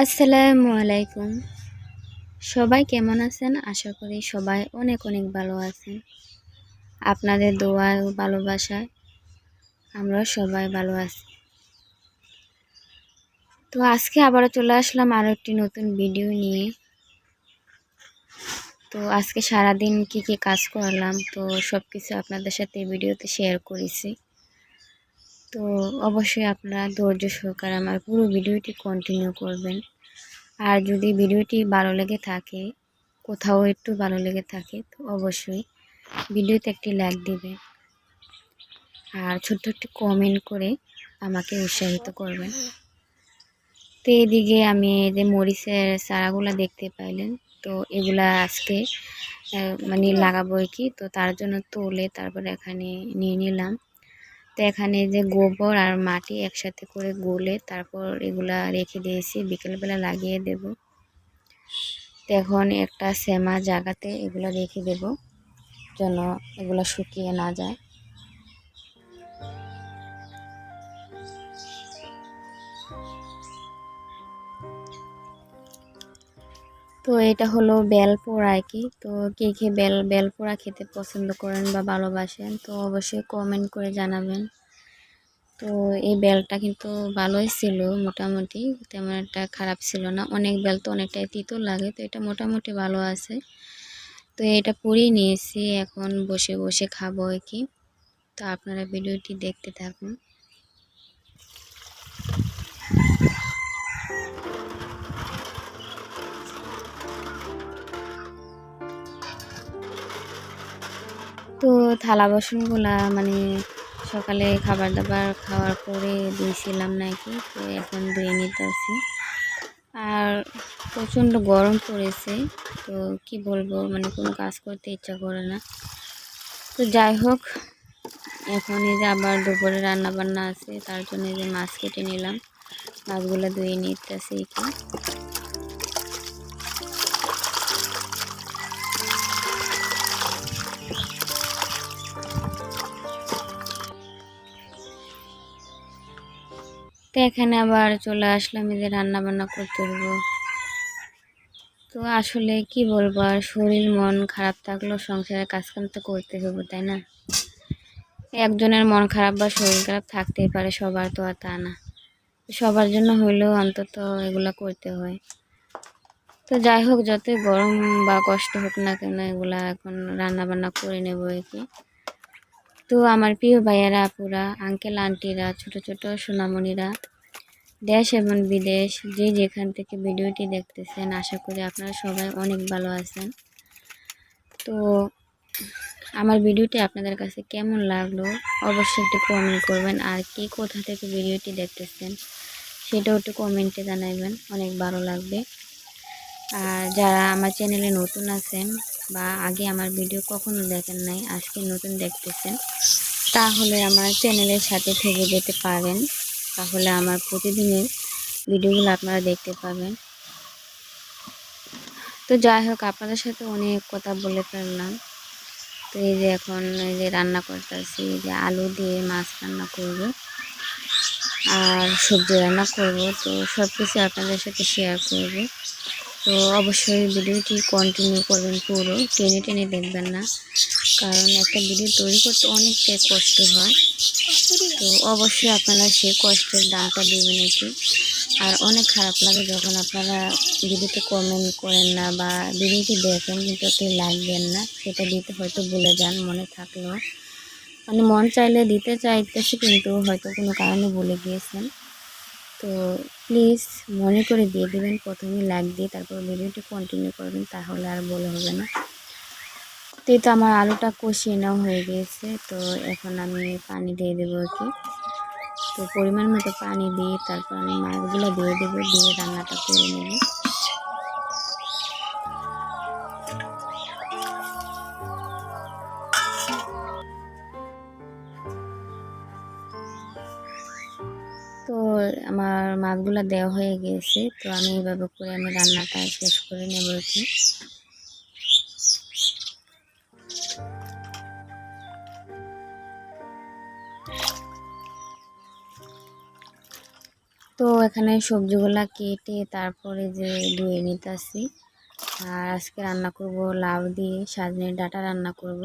আসসালামু আলাইকুম। সবাই কেমন আছেন? আশা করি সবাই অনেক অনেক ভালো আছেন। আপনাদের দোয়া ও ভালোবাসায় আমরা সবাই ভালো আছি। তো আজকে আবারও চলে আসলাম আরও একটি নতুন ভিডিও নিয়ে। তো আজকে সারাদিন কি কি কাজ করলাম তো সব কিছু আপনাদের সাথে এই ভিডিওতে শেয়ার করেছি। তো অবশ্যই আপনারা ধৈর্য সহকারে আমার পুরো ভিডিওটি কন্টিনিউ করবেন। আর যদি ভিডিওটি ভালো লেগে থাকে, কোথাও একটু ভালো লেগে থাকে, তো অবশ্যই ভিডিওতে একটি লাইক দিবেন আর ছোট্ট একটি কমেন্ট করে আমাকে উৎসাহিত করবেন। তো এদিকে আমি এই যে মরিচের চারাগুলা দেখতে পাইলেন, তো এগুলা আজকে মানে লাগাবো কি, তো তার জন্য তুলে তারপর এখানে নিয়ে নিলাম। তো এখানে যে গোবর আর মাটি একসাথে করে গলে তারপর এগুলা রেখে দিয়েছি, বিকেলবেলা লাগিয়ে দেব। তো এখন একটা সেমা জায়গাতে এগুলা রেখে দেব যেন এগুলা শুকিয়ে না যায়। তো এটা হলো বেলপোড়া আর কি। তো কে কে বেলপোড়া খেতে পছন্দ করেন বা ভালোবাসেন তো অবশ্যই কমেন্ট করে জানাবেন। তো এই বেলটা কিন্তু ভালোই ছিল, মোটামুটি তেমন একটা খারাপ ছিল না। অনেক বেল তো অনেকটাই তিতো লাগে, তো এটা মোটামুটি ভালো আছে। তো এটা পুড়িয়ে নিয়েছি, এখন বসে বসে খাবো আর কি। তো আপনারা ভিডিওটি দেখতে থাকুন। তো থালা বাসনগুলা মানে সকালে খাবার দাবার খাওয়ার পরে ধুইছিলাম নাকি, তো এখন ধুয়ে নিতেছি। আর প্রচণ্ড গরম পড়েছে, তো কি বলবো, মানে কোনো কাজ করতে ইচ্ছা করে না। তো যাই হোক, এখন এই যে আবার দুপুরে রান্না বান্না আছে, তার জন্য এই যে মাছ কেটে নিলাম, মাছগুলো ধুয়ে নিতেছি কি। তো এখানে আবার চলে আসলাম এই যে রান্না বান্না করতে হবো। তো আসলে কি বলবো, আর শরীর মন খারাপ থাকলেও সংসারের কাজকাম তো করতে হবে, তাই না? একজনের মন খারাপ বা শরীর খারাপ থাকতেই পারে, সবার তো আর তা না। সবার জন্য হইলেও অন্তত এগুলা করতে হয়। তো যাই হোক, যতই গরম বা কষ্ট হোক না কেন, এগুলা এখন রান্না বান্না করে নেব আর কি। তো আমার প্রিয় ভাইয়েরা, আপুরা, আঙ্কেল আন্টিরা, ছোট ছোট সোনামণিরা, দেশ এবং বিদেশ যে যেখান থেকে ভিডিওটি দেখতেছেন, আশা করি আপনারা সবাই অনেক ভালো আছেন। তো আমার ভিডিওটি আপনাদের কাছে কেমন লাগলো অবশ্যই একটু কমেন্ট করবেন, আর কে কোথা থেকে ভিডিওটি দেখতেছেন সেটাও একটু কমেন্টে জানাবেন, অনেক ভালো লাগবে। আর যারা আমার চ্যানেলে নতুন আছেন বা আগে আমার ভিডিও কখনো দেখেন নাই, আজকে নতুন দেখতেছেন, তাহলে আমার চ্যানেলের সাথে থেকে যেতে পারেন। তাহলে আমার প্রতিদিনের ভিডিওগুলো আপনারা দেখতে পাবেন। তো যাই হোক, আপনাদের সাথে অনেক কথা বলে ফেললাম। তো এই যে এখন এই যে রান্না করতেছি, এই যে আলু দিয়ে মাছ রান্না করব আর সবজি রান্না করব। তো সব কিছু আপনাদের সাথে শেয়ার করব। তো অবশ্যই ভিডিওটি কন্টিনিউ করবেন, পুরো টেনে টেনে দেখবেন না, কারণ একটা ভিডিও তৈরি করতে অনেকটাই কষ্ট হয়। তো অবশ্যই আপনারা সেই কষ্টের দামটা দেবেন একটু। আর অনেক খারাপ লাগে যখন আপনারা ভিডিওতে কমেন্ট করেন না বা ভিডিওটি দেখেন কিন্তু একটু লাইক দেন না, সেটা দিতে হয়তো ভুলে যান, মনে থাকলেও মানে মন চাইলে দিতে চাইতেছি কিন্তু হয়তো কোনো কারণে ভুলে গিয়েছেন। তো প্লিজ মনে করে দিয়ে দেবেন, প্রথমে লাইক দিয়ে তারপর ভিডিওটি কন্টিনিউ করবেন, তাহলে আর বলে হবে না। তো এই তো আমার আলুটা কষিয়ে নেওয়া হয়ে গিয়েছে, তো এখন আমি পানি দিয়ে দেবো আর কি। তো পরিমাণ মতো পানি দিয়ে তারপর আমি মাছগুলো দিয়ে দেবো, দিয়ে রান্নাটা করে নেব। তো আমার মাছগুলো দেওয়া হয়ে গিয়েছে, তো আমি এইভাবে করে আমি রান্নাটা শেষ করে নেব আর কি। তো এখানে সবজিগুলা কেটে তারপরে যে ধুয়ে নিতেছি। আর আজকে রান্না করব লাউ দিয়ে সজনে ডাঁটা রান্না করব।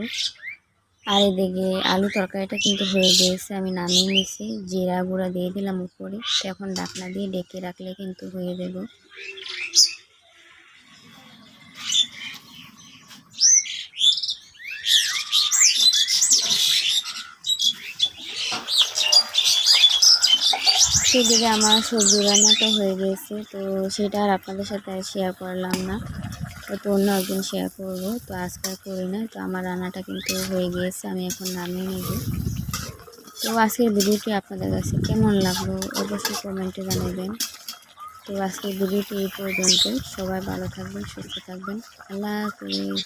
আর এদিকে আলু তরকারিটা কিন্তু হয়ে গিয়েছে, আমি নামিয়ে নিয়েছি, জিরা গুঁড়া দিয়ে দিলাম উপরে। এখন ঢাকনা দিয়ে ডেকে রাখলে কিন্তু হয়ে যাবে। সেদিকে আমার সবজি রান্নাটা হয়ে গেছে, তো সেটা আর আপনাদের সাথে শেয়ার করলাম না, তো অন্য একদিন শেয়ার করবো। তো আজকাল করি না। তো আমার রান্নাটা কিন্তু হয়ে গিয়েছে, আমি এখন নামিয়ে নেব। তো আজকের ভিডিওটি আপনাদের কাছে কেমন লাগলো অবশ্যই কমেন্টে জানাবেন। তো আজকের ভিডিওটি এই পর্যন্ত। সবাই ভালো থাকবেন, সুস্থ থাকবেন। আল্লাহ হাফেজ।